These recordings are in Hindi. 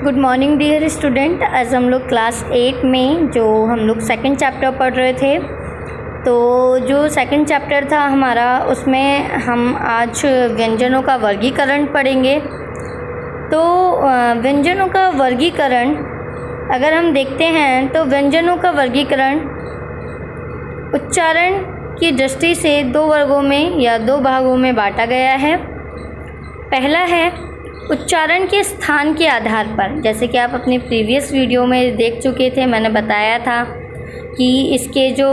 Good morning dear student. आज हम लोग क्लास 8 में जो हम लोग सेकंड चैप्टर पढ़ रहे थे, तो जो सेकंड चैप्टर था हमारा, उसमें हम आज व्यंजनों का वर्गीकरण पढ़ेंगे। तो व्यंजनों का वर्गीकरण अगर हम देखते हैं तो व्यंजनों का वर्गीकरण उच्चारण की दृष्टि से दो वर्गों में या दो भागों में बांटा गया है। पहला है उच्चारण के स्थान के आधार पर। जैसे कि आप अपनी प्रीवियस वीडियो में देख चुके थे, मैंने बताया था कि इसके जो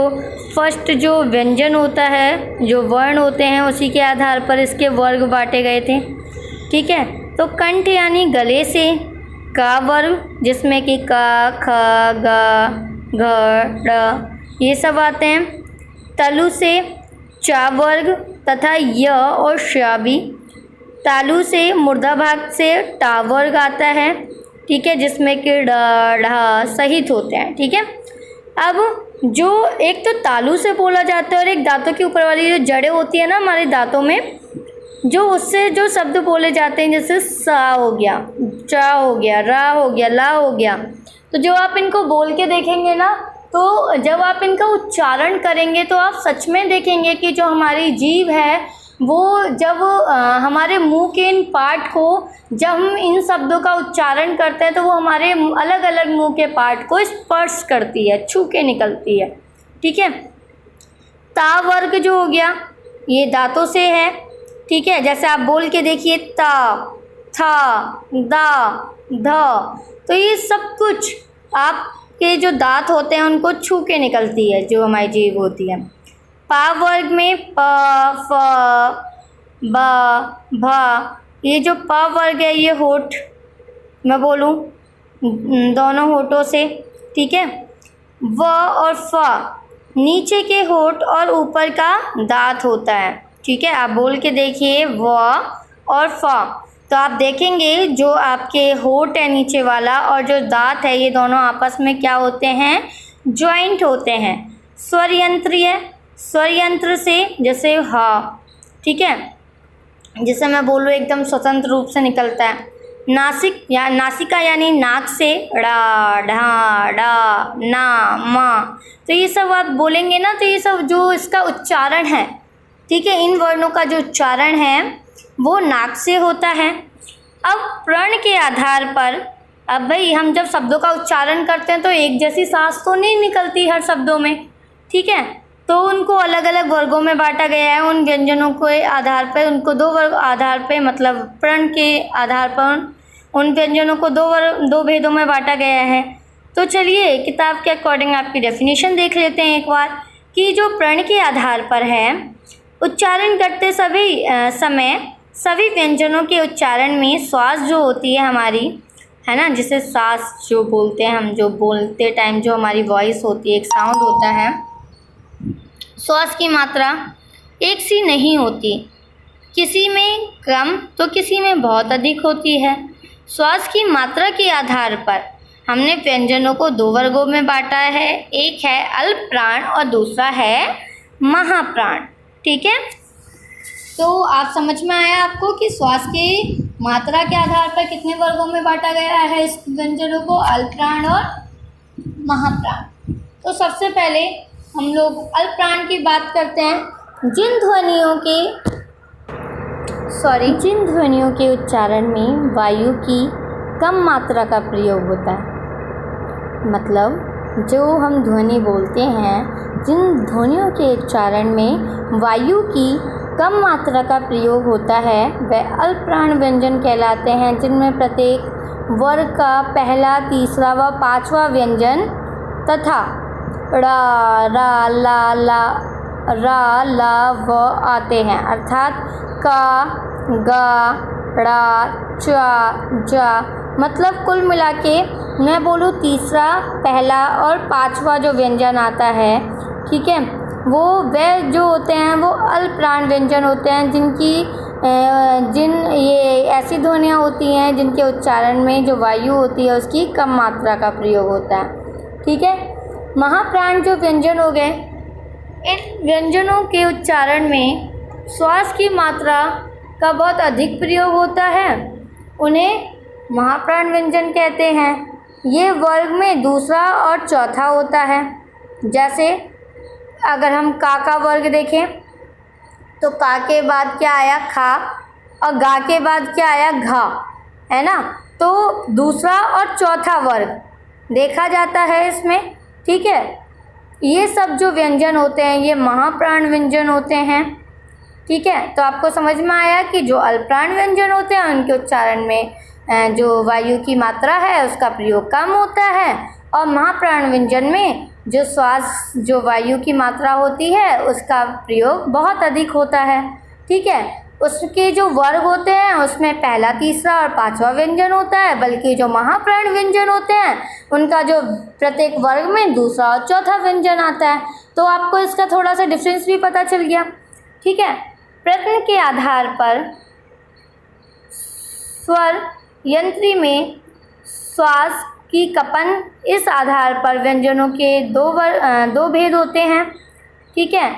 फर्स्ट जो व्यंजन होता है, जो वर्ण होते हैं, उसी के आधार पर इसके वर्ग बांटे गए थे। ठीक है, तो कंठ यानी गले से का वर्ग, जिसमें कि का, ख, ग, घ, ड़ ये सब आते हैं। तलु से चा वर्ग तथा य और श भी। तालु से मुर्दा भाग से टा वर्ग आता है। ठीक है, जिसमें कि ड, ढ सहित होते हैं। ठीक है, अब जो एक तो तालु से बोला जाता है और एक दांतों के ऊपर वाली जो जड़ें होती है ना हमारे दांतों में, जो उससे जो शब्द बोले जाते हैं, जैसे सा हो गया, चा हो गया, रा हो गया, ला हो गया, तो जो आप इनको बोल के देखेंगे ना, तो जब आप इनका उच्चारण करेंगे तो आप सच में देखेंगे कि जो हमारी जीभ है वो जब हमारे मुंह के इन पार्ट को, जब हम इन शब्दों का उच्चारण करते हैं तो वो हमारे अलग अलग मुंह के पार्ट को स्पर्श करती है, छू के निकलती है। ठीक है, ता वर्ग जो हो गया ये दांतों से है। ठीक है, जैसे आप बोल के देखिए ता, था, दा, ध, तो ये सब कुछ आपके जो दांत होते हैं उनको छू के निकलती है, जो हमारी जीभ होती है। पा वर्ग में प, फ, ब, भ, ये जो प वर्ग है ये होठ, मैं बोलूँ दोनों होठों से। ठीक है, व और फ नीचे के होठ और ऊपर का दांत होता है। ठीक है, आप बोल के देखिए व और फ, तो आप देखेंगे जो आपके होठ है नीचे वाला और जो दांत है, ये दोनों आपस में क्या होते हैं, ज्वाइंट होते हैं। स्वर यंत्र है, स्वर यंत्र से जैसे हा, ठीक है, जैसे मैं बोलूँ एकदम स्वतंत्र रूप से निकलता है। नासिक या नासिका यानी नाक से ड़ा, ढा, डा, ना, मा, तो ये सब आप बोलेंगे ना, तो ये सब जो इसका उच्चारण है, ठीक है, इन वर्णों का जो उच्चारण है वो नाक से होता है। अब प्रण के आधार पर, अब भाई हम जब शब्दों का उच्चारण करते हैं तो एक जैसी सांस तो नहीं निकलती हर शब्दों में। ठीक है, तो उनको अलग अलग वर्गों में बांटा गया है। उन व्यंजनों के आधार पर, उनको दो वर्ग आधार पे, मतलब प्रण के आधार पर उन व्यंजनों को दो भेदों में बांटा गया है। तो चलिए किताब के अकॉर्डिंग आपकी डेफिनेशन देख लेते हैं एक बार, कि जो प्रण के आधार पर है, उच्चारण करते समय सभी व्यंजनों के उच्चारण में श्वास जो होती है हमारी, है ना, जिसे सांस जो बोलते हैं हम, जो बोलते टाइम जो हमारी वॉइस होती है, एक साउंड होता है, श्वास की मात्रा एक सी नहीं होती, किसी में कम तो किसी में बहुत अधिक होती है। श्वास की मात्रा के आधार पर हमने व्यंजनों को दो वर्गों में बांटा है, एक है अल्प प्राण और दूसरा है महाप्राण। ठीक है, तो आप समझ में आया आपको कि श्वास के मात्रा के आधार पर कितने वर्गों में बांटा गया है इस व्यंजनों को, अल्प प्राण और महाप्राण। तो सबसे पहले हम लोग अल्प प्राण की बात करते हैं। जिन ध्वनियों के उच्चारण में वायु की कम मात्रा का प्रयोग होता है, मतलब जो हम ध्वनि बोलते हैं, जिन ध्वनियों के उच्चारण में वायु की कम मात्रा का प्रयोग होता है, वह अल्प प्राण व्यंजन कहलाते हैं, जिनमें प्रत्येक वर्ग का पहला, तीसरा व पांचवा व्यंजन तथा रा, रा, ला, ला, रा, ला, व आते हैं, अर्थात का, गा, ड़ा, चा, जा, मतलब कुल मिला के मैं बोलूँ तीसरा, पहला और पांचवा जो व्यंजन आता है, ठीक है, वो वह जो होते हैं वो अल्प प्राण व्यंजन होते हैं, जिन ये ऐसी ध्वनियाँ होती हैं जिनके उच्चारण में जो वायु होती है उसकी कम मात्रा का प्रयोग होता है। ठीक है, महाप्राण जो व्यंजन हो गए, इन व्यंजनों के उच्चारण में श्वास की मात्रा का बहुत अधिक प्रयोग होता है। उन्हें महाप्राण व्यंजन कहते हैं। ये वर्ग में दूसरा और चौथा होता है। जैसे अगर हम का वर्ग देखें तो का के बाद क्या आया, खा, और गा के बाद क्या आया, घा, है ना। तो दूसरा और चौथा वर्ग देखा जाता है इसमें, ठीक है। ये सब जो व्यंजन होते हैं ये महाप्राण व्यंजन होते हैं, ठीक है। तो आपको समझ में आया कि जो अल्पप्राण व्यंजन होते हैं उनके उच्चारण में जो वायु की मात्रा है उसका प्रयोग कम होता है, और महाप्राण व्यंजन में जो श्वास जो वायु की मात्रा होती है उसका प्रयोग बहुत अधिक होता है, ठीक है। उसके जो वर्ग होते हैं उसमें पहला, तीसरा और पांचवा व्यंजन होता है, बल्कि जो महाप्राण व्यंजन होते हैं उनका जो प्रत्येक वर्ग में दूसरा और चौथा व्यंजन आता है। तो आपको इसका थोड़ा सा डिफरेंस भी पता चल गया, ठीक है। प्रश्न के आधार पर स्वर यंत्री में श्वास की कपन, इस आधार पर व्यंजनों के दो भेद होते हैं, ठीक है।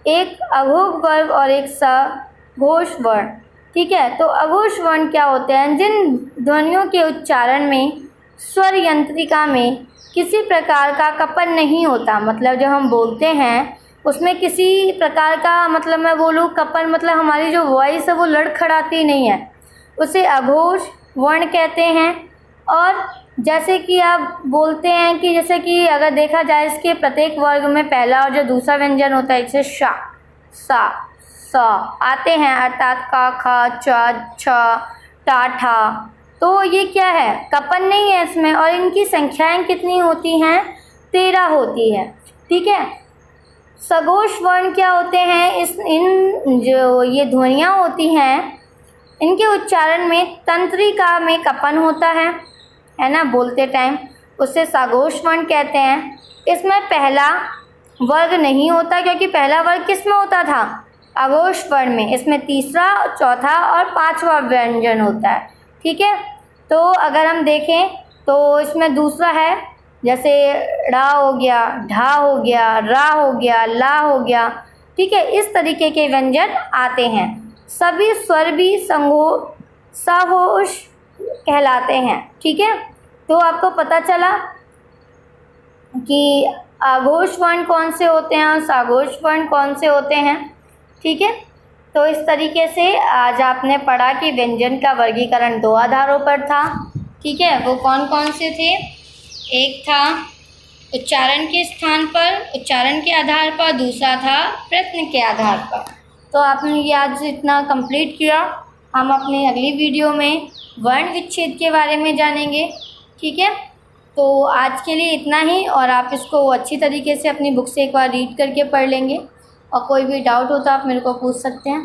एक अघोष वर्ग और एक सघोष वर्ण, ठीक है। तो अघोष वर्ण क्या होते हैं, जिन ध्वनियों के उच्चारण में स्वर यंत्रिका में किसी प्रकार का कपन नहीं होता, मतलब जब हम बोलते हैं उसमें किसी प्रकार का, मतलब मैं बोलूँ कपन मतलब हमारी जो वॉइस है वो लड़खड़ाती नहीं है, उसे अघोष वर्ण कहते हैं। और जैसे कि आप बोलते हैं कि जैसे कि अगर देखा जाए इसके प्रत्येक वर्ग में पहला और जो दूसरा व्यंजन होता है जैसे शा, सा, स आते हैं, अर्थात का, खा, च, छ, टा, ठा। तो ये क्या है, कपन नहीं है इसमें, और इनकी संख्याएं कितनी होती हैं, 13 होती है, ठीक है। सघोष वर्ण क्या होते हैं, इन जो ये ध्वनियाँ होती हैं इनके उच्चारण में तंत्रिका में कपन होता है ना, बोलते टाइम, उसे सघोष वर्ण कहते हैं। इसमें पहला वर्ग नहीं होता, क्योंकि पहला वर्ग किस में होता था, अघोष वर्ण में। इसमें तीसरा, चौथा और पांचवा व्यंजन होता है, ठीक है। तो अगर हम देखें तो इसमें दूसरा है, जैसे ड़ा हो गया, ढा हो गया, रा हो गया, ला हो गया, ठीक है। इस तरीके के व्यंजन आते हैं। सभी स्वर भी सघोष कहलाते हैं, ठीक है। तो आपको पता चला कि अघोष वर्ण कौन से होते हैं और सघोष वर्ण कौन से होते हैं, ठीक है। तो इस तरीके से आज आपने पढ़ा कि व्यंजन का वर्गीकरण 2 आधारों पर था, ठीक है। वो कौन कौन से थे, एक था उच्चारण के स्थान पर, उच्चारण के आधार पर, दूसरा था प्रश्न के आधार पर। तो आपने ये आज इतना कंप्लीट किया। हम अपनी अगली वीडियो में वर्ण विच्छेद के बारे में जानेंगे, ठीक है। तो आज के लिए इतना ही, और आप इसको अच्छी तरीके से अपनी बुक से एक बार रीड करके पढ़ लेंगे, और कोई भी डाउट हो तो आप मेरे को पूछ सकते हैं।